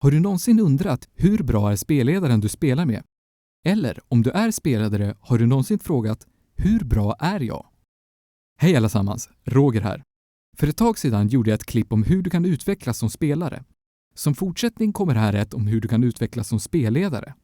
Har du någonsin undrat hur bra är spelledaren du spelar med? Eller om du är spelledare, har du någonsin frågat hur bra är jag? Hej allesammans, Roger här. För ett tag sedan gjorde jag ett klipp om hur du kan utvecklas som spelare. Som fortsättning kommer här ett om hur du kan utvecklas som spelledare.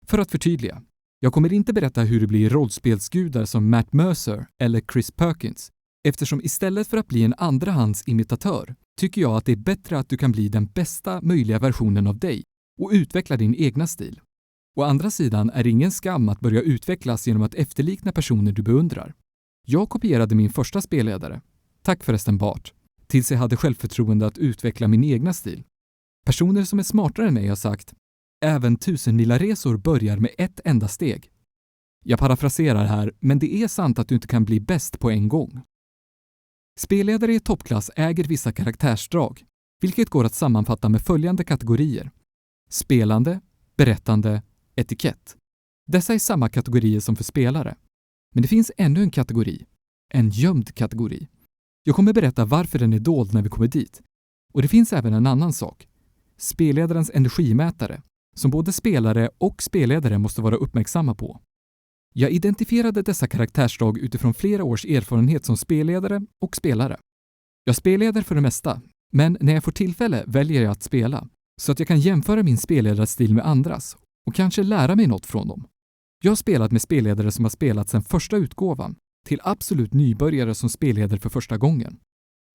För att förtydliga, jag kommer inte berätta hur du blir rollspelsgudar som Matt Mercer eller Chris Perkins, eftersom istället för att bli en andrahands imitatör tycker jag att det är bättre att du kan bli den bästa möjliga versionen av dig och utveckla din egna stil. Å andra sidan är det ingen skam att börja utvecklas genom att efterlikna personer du beundrar. Jag kopierade min första spelledare, tack förresten Bart, tills jag hade självförtroende att utveckla min egna stil. Personer som är smartare än mig har sagt, även 1000-milaresor börjar med ett enda steg. Jag parafraserar här, men det är sant att du inte kan bli bäst på en gång. Spelledare i toppklass äger vissa karaktärsdrag, vilket går att sammanfatta med följande kategorier. Spelande, berättande, etikett. Dessa är samma kategorier som för spelare. Men det finns ännu en kategori, en gömd kategori. Jag kommer berätta varför den är dold när vi kommer dit. Och det finns även en annan sak. Spelledarens energimätare, som både spelare och spelledare måste vara uppmärksamma på. Jag identifierade dessa karaktärsdrag utifrån flera års erfarenhet som spelledare och spelare. Jag spelleder för det mesta, men när jag får tillfälle väljer jag att spela, så att jag kan jämföra min spelledarstil med andras och kanske lära mig något från dem. Jag har spelat med spelledare som har spelat sedan första utgåvan, till absolut nybörjare som spelleder för första gången.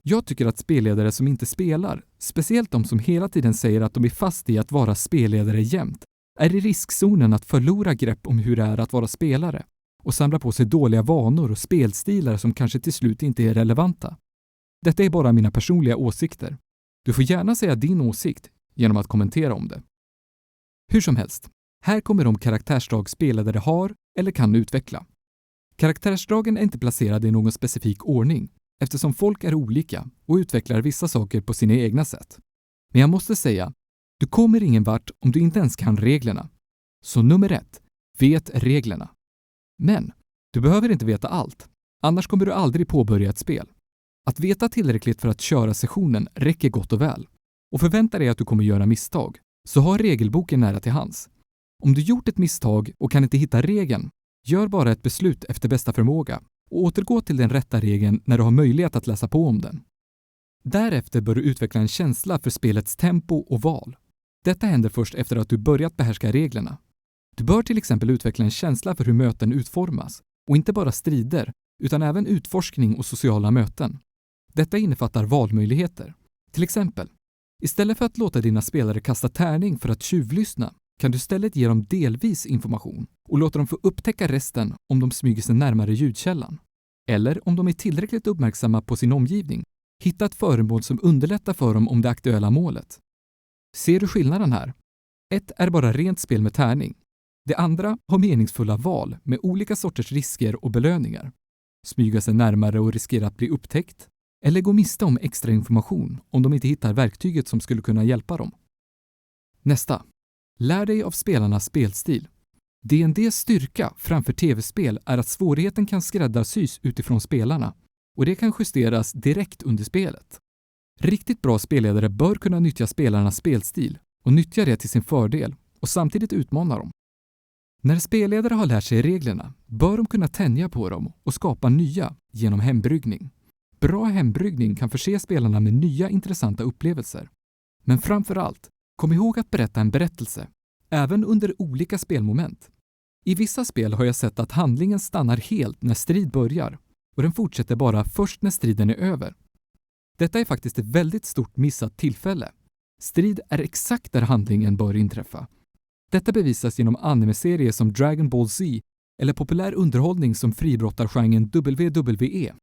Jag tycker att spelledare som inte spelar, speciellt de som hela tiden säger att de är fast i att vara spelledare jämt, är i riskzonen att förlora grepp om hur det är att vara spelare och samla på sig dåliga vanor och spelstilar som kanske till slut inte är relevanta. Detta är bara mina personliga åsikter. Du får gärna säga din åsikt genom att kommentera om det. Hur som helst, här kommer de karaktärsdrag spelledare har eller kan utveckla. Karaktärsdragen är inte placerade i någon specifik ordning eftersom folk är olika och utvecklar vissa saker på sina egna sätt. Men jag måste säga, du kommer ingen vart om du inte ens kan reglerna. Så nummer 1, vet reglerna. Men du behöver inte veta allt, annars kommer du aldrig påbörja ett spel. Att veta tillräckligt för att köra sessionen räcker gott och väl. Och förvänta dig att du kommer göra misstag, så har regelboken nära till hands. Om du gjort ett misstag och kan inte hitta regeln, gör bara ett beslut efter bästa förmåga och återgå till den rätta regeln när du har möjlighet att läsa på om den. Därefter bör du utveckla en känsla för spelets tempo och val. Detta händer först efter att du börjat behärska reglerna. Du bör till exempel utveckla en känsla för hur möten utformas och inte bara strider utan även utforskning och sociala möten. Detta innefattar valmöjligheter. Till exempel, istället för att låta dina spelare kasta tärning för att tjuvlyssna kan du istället ge dem delvis information och låta dem få upptäcka resten om de smyger sig närmare ljudkällan. Eller om de är tillräckligt uppmärksamma på sin omgivning, hitta ett föremål som underlättar för dem om det aktuella målet. Ser du skillnaden här? Ett är bara rent spel med tärning. Det andra har meningsfulla val med olika sorters risker och belöningar. Smyga sig närmare och riskera att bli upptäckt. Eller gå miste om extra information om de inte hittar verktyget som skulle kunna hjälpa dem. Nästa. Lär dig av spelarnas spelstil. D&D:s styrka framför tv-spel är att svårigheten kan skräddarsys utifrån spelarna och det kan justeras direkt under spelet. Riktigt bra spelledare bör kunna nyttja spelarnas spelstil och nyttja det till sin fördel och samtidigt utmana dem. När spelledare har lärt sig reglerna bör de kunna tänja på dem och skapa nya genom hembryggning. Bra hembryggning kan förse spelarna med nya intressanta upplevelser. Men framför allt, kom ihåg att berätta en berättelse, även under olika spelmoment. I vissa spel har jag sett att handlingen stannar helt när strid börjar och den fortsätter bara först när striden är över. Detta är faktiskt ett väldigt stort missat tillfälle. Strid är exakt där handlingen bör inträffa. Detta bevisas genom anime-serier som Dragon Ball Z eller populär underhållning som fribrottargenren WWE.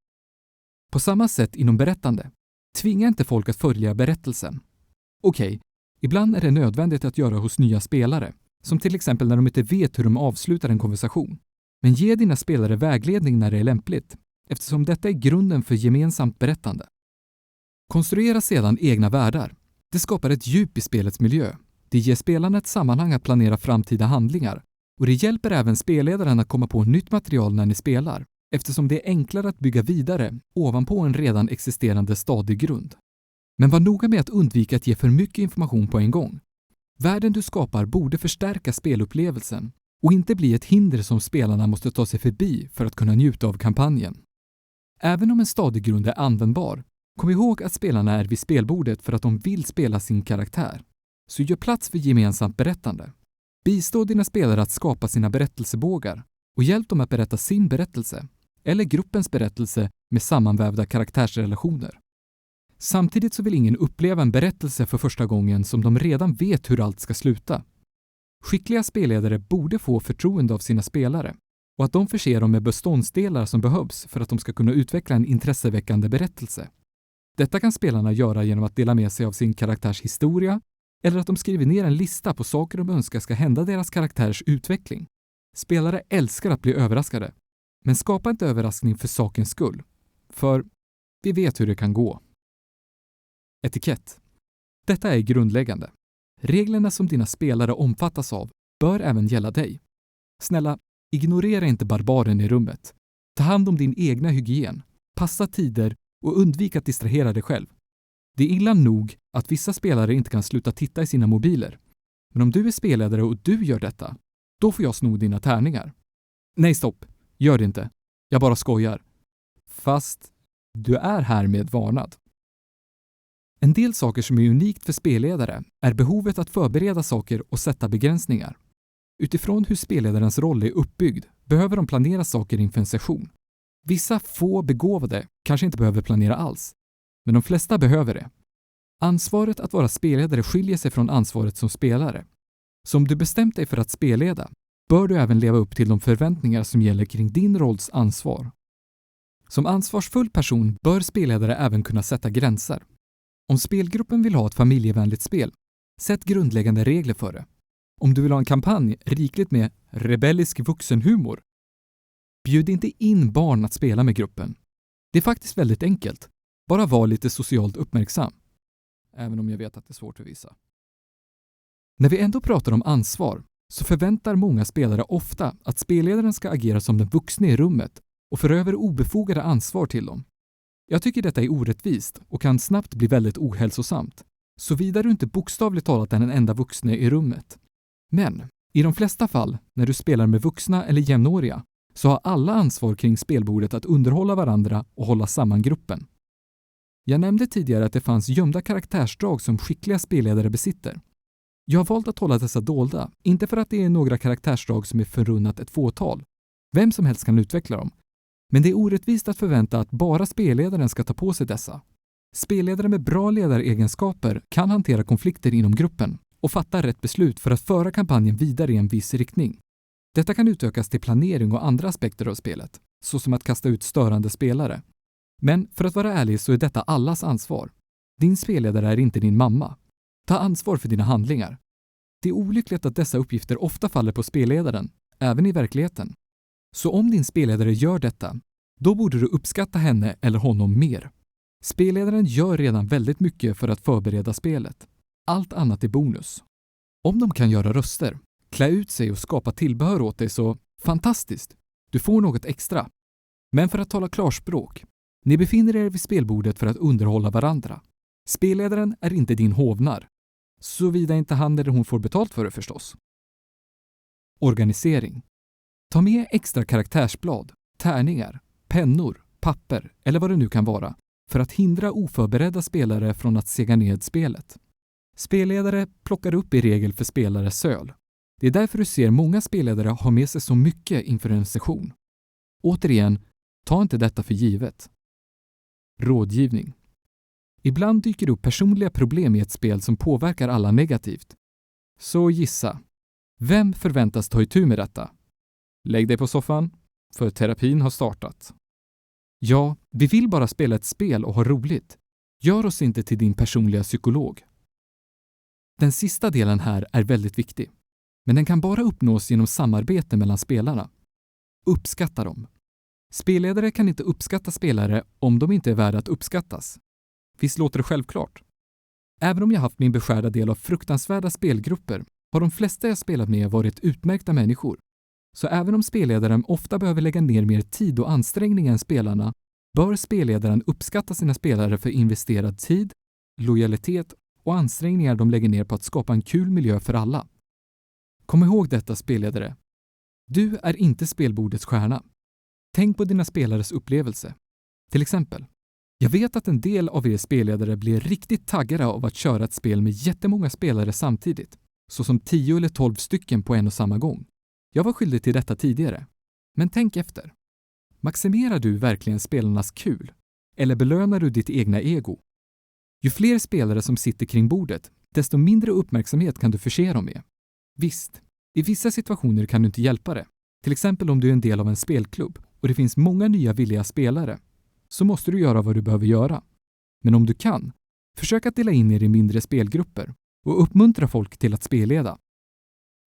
På samma sätt inom berättande. Tvinga inte folk att följa berättelsen. Okej, ibland är det nödvändigt att göra hos nya spelare, som till exempel när de inte vet hur de avslutar en konversation. Men ge dina spelare vägledning när det är lämpligt, eftersom detta är grunden för gemensamt berättande. Konstruera sedan egna världar. Det skapar ett djup i spelets miljö. Det ger spelarna ett sammanhang att planera framtida handlingar och det hjälper även spelledaren att komma på nytt material när ni spelar, eftersom det är enklare att bygga vidare ovanpå en redan existerande stadig grund. Men var noga med att undvika att ge för mycket information på en gång. Världen du skapar borde förstärka spelupplevelsen och inte bli ett hinder som spelarna måste ta sig förbi för att kunna njuta av kampanjen. Även om en stadig grund är användbar, kom ihåg att spelarna är vid spelbordet för att de vill spela sin karaktär. Så gör plats för gemensamt berättande. Bistå dina spelare att skapa sina berättelsebågar och hjälp dem att berätta sin berättelse eller gruppens berättelse med sammanvävda karaktärsrelationer. Samtidigt så vill ingen uppleva en berättelse för första gången som de redan vet hur allt ska sluta. Skickliga spelledare borde få förtroende av sina spelare och att de förser dem med beståndsdelar som behövs för att de ska kunna utveckla en intresseväckande berättelse. Detta kan spelarna göra genom att dela med sig av sin karaktärs historia eller att de skriver ner en lista på saker de önskar ska hända deras karaktärs utveckling. Spelare älskar att bli överraskade, men skapa inte överraskning för sakens skull. För vi vet hur det kan gå. Etikett. Detta är grundläggande. Reglerna som dina spelare omfattas av bör även gälla dig. Snälla, ignorera inte barbaren i rummet. Ta hand om din egna hygien, passa tider och undvik att distrahera dig själv. Det är illa nog att vissa spelare inte kan sluta titta i sina mobiler. Men om du är spelledare och du gör detta, då får jag sno dina tärningar. Nej, stopp. Gör det inte. Jag bara skojar. Fast du är härmed varnad. En del saker som är unikt för spelledare är behovet att förbereda saker och sätta begränsningar. Utifrån hur spelledarens roll är uppbyggd behöver de planera saker inför en session. Vissa få begåvade kanske inte behöver planera alls, men de flesta behöver det. Ansvaret att vara spelledare skiljer sig från ansvaret som spelare. Så om du bestämt dig för att spelleda, bör du även leva upp till de förväntningar som gäller kring din rolls ansvar. Som ansvarsfull person bör spelledare även kunna sätta gränser. Om spelgruppen vill ha ett familjevänligt spel, sätt grundläggande regler för det. Om du vill ha en kampanj rikligt med rebellisk vuxenhumor, bjud inte in barn att spela med gruppen. Det är faktiskt väldigt enkelt. Bara var lite socialt uppmärksam. Även om jag vet att det är svårt för vissa. När vi ändå pratar om ansvar så förväntar många spelare ofta att spelledaren ska agera som den vuxna i rummet och för över obefogade ansvar till dem. Jag tycker detta är orättvist och kan snabbt bli väldigt ohälsosamt, såvida du inte bokstavligt talat är den enda vuxna i rummet. Men i de flesta fall, när du spelar med vuxna eller jämnåriga, så har alla ansvar kring spelbordet att underhålla varandra och hålla samman gruppen. Jag nämnde tidigare att det fanns gömda karaktärsdrag som skickliga spelledare besitter. Jag har valt att hålla dessa dolda, inte för att det är några karaktärsdrag som är förunnat ett fåtal. Vem som helst kan utveckla dem. Men det är orättvist att förvänta att bara spelledaren ska ta på sig dessa. Spelledare med bra ledaregenskaper kan hantera konflikter inom gruppen och fatta rätt beslut för att föra kampanjen vidare i en viss riktning. Detta kan utökas till planering och andra aspekter av spelet, såsom att kasta ut störande spelare. Men för att vara ärlig så är detta allas ansvar. Din spelledare är inte din mamma. Ta ansvar för dina handlingar. Det är olyckligt att dessa uppgifter ofta faller på spelledaren, även i verkligheten. Så om din spelledare gör detta, då borde du uppskatta henne eller honom mer. Spelledaren gör redan väldigt mycket för att förbereda spelet. Allt annat är bonus. Om de kan göra röster, klä ut sig och skapa tillbehör åt dig så fantastiskt, du får något extra. Men för att tala klarspråk, ni befinner er vid spelbordet för att underhålla varandra. Spelledaren är inte din hovnar, såvida inte han eller hon får betalt för det förstås. Organisering. Ta med extra karaktärsblad, tärningar, pennor, papper eller vad det nu kan vara för att hindra oförberedda spelare från att sega ned spelet. Spelledare plockar upp i regel för spelare söl. Det är därför du ser många spelledare ha med sig så mycket inför en session. Återigen, ta inte detta för givet. Rådgivning. Ibland dyker det upp personliga problem i ett spel som påverkar alla negativt. Så gissa. Vem förväntas ta itu med detta? Lägg dig på soffan, för terapin har startat. Ja, vi vill bara spela ett spel och ha roligt. Gör oss inte till din personliga psykolog. Den sista delen här är väldigt viktig. Men den kan bara uppnås genom samarbete mellan spelarna. Uppskatta dem. Spelledare kan inte uppskatta spelare om de inte är värda att uppskattas. Visst låter det självklart? Även om jag haft min beskärda del av fruktansvärda spelgrupper har de flesta jag spelat med varit utmärkta människor. Så även om spelledaren ofta behöver lägga ner mer tid och ansträngning än spelarna, bör spelledaren uppskatta sina spelare för investerad tid, lojalitet och ansträngningar de lägger ner på att skapa en kul miljö för alla. Kom ihåg detta, spelledare. Du är inte spelbordets stjärna. Tänk på dina spelares upplevelse. Till exempel, jag vet att en del av er spelledare blir riktigt taggade av att köra ett spel med jättemånga spelare samtidigt, såsom 10 eller 12 stycken på en och samma gång. Jag var skyldig till detta tidigare. Men tänk efter. Maximerar du verkligen spelarnas kul? Eller belönar du ditt egna ego? Ju fler spelare som sitter kring bordet, desto mindre uppmärksamhet kan du förse dem med. Visst, i vissa situationer kan du inte hjälpa det. Till exempel om du är en del av en spelklubb och det finns många nya villiga spelare, så måste du göra vad du behöver göra. Men om du kan, försök att dela in er i mindre spelgrupper och uppmuntra folk till att spelleda.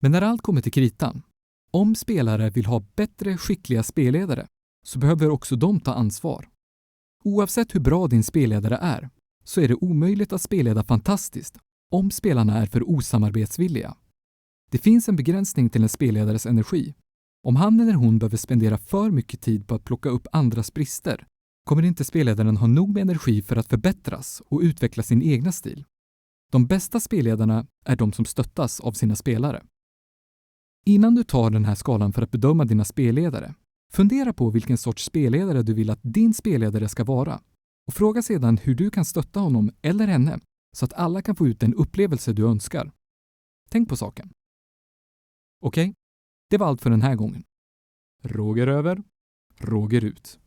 Men när allt kommer till kritan, om spelare vill ha bättre, skickliga spelledare, så behöver också de ta ansvar. Oavsett hur bra din spelledare är, så är det omöjligt att spelleda fantastiskt om spelarna är för osamarbetsvilliga. Det finns en begränsning till en spelledares energi. Om han eller hon behöver spendera för mycket tid på att plocka upp andras brister, kommer inte spelledaren ha nog med energi för att förbättras och utveckla sin egna stil. De bästa spelledarna är de som stöttas av sina spelare. Innan du tar den här skalan för att bedöma dina spelledare, fundera på vilken sorts spelledare du vill att din spelledare ska vara och fråga sedan hur du kan stötta honom eller henne så att alla kan få ut den upplevelse du önskar. Tänk på saken. Okej, det var allt för den här gången. Roger över, Roger ut.